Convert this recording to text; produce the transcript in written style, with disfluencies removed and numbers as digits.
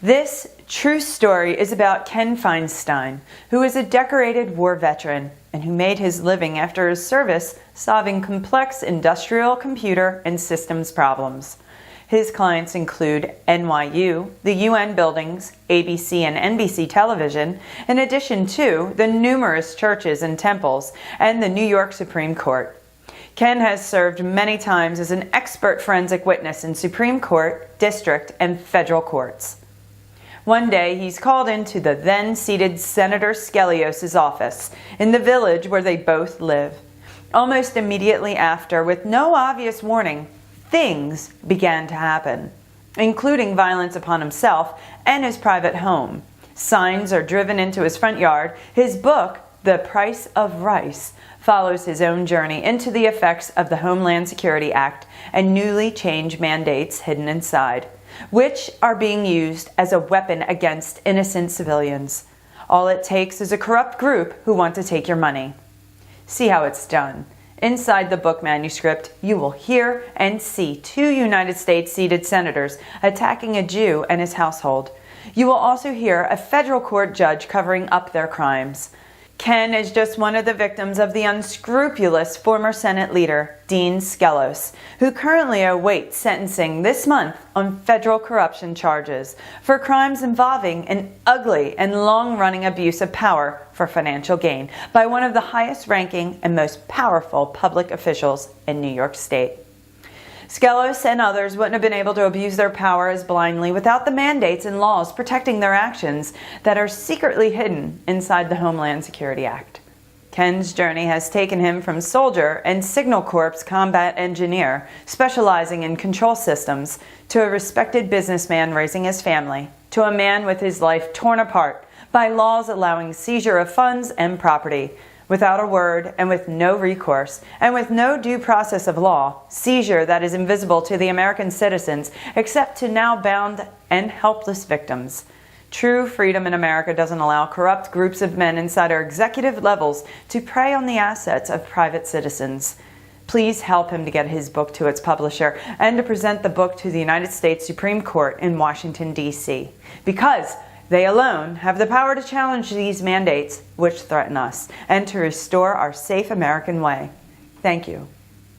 This true story is about Ken Feinstein, who is a decorated war veteran and who made his living after his service solving complex industrial, computer, and systems problems. His clients include NYU, the UN buildings, ABC and NBC television, in addition to the numerous churches and temples and the New York Supreme Court. Ken has served many times as an expert forensic witness in Supreme Court, district, and federal courts. One day, he's called into the then-seated Senator Skelios' office in the village where they both live. Almost immediately after, with no obvious warning, things began to happen, including violence upon himself and his private home. Signs are driven into his front yard. His book, The Price of Rice, follows his own journey into the effects of the Homeland Security Act and newly changed mandates hidden inside, which are being used as a weapon against innocent civilians. All it takes is a corrupt group who want to take your money. See how it's done. Inside the book manuscript, you will hear and see 2 United States-seated senators attacking a Jew and his household. You will also hear a federal court judge covering up their crimes. Ken is just one of the victims of the unscrupulous former Senate leader, Dean Skelios, who currently awaits sentencing this month on federal corruption charges for crimes involving an ugly and long-running abuse of power for financial gain by one of the highest-ranking and most powerful public officials in New York State. Skelios and others wouldn't have been able to abuse their power as blindly without the mandates and laws protecting their actions that are secretly hidden inside the Homeland Security Act. Ken's journey has taken him from soldier and Signal Corps combat engineer specializing in control systems to a respected businessman raising his family, to a man with his life torn apart by laws allowing seizure of funds and property. Without a word and with no recourse and with no due process of law, seizure that is invisible to the American citizens except to now bound and helpless victims. True freedom in America doesn't allow corrupt groups of men inside our executive levels to prey on the assets of private citizens. Please help him to get his book to its publisher and to present the book to the United States Supreme Court in Washington, D.C. because they alone have the power to challenge these mandates which threaten us and to restore our safe American way. Thank you.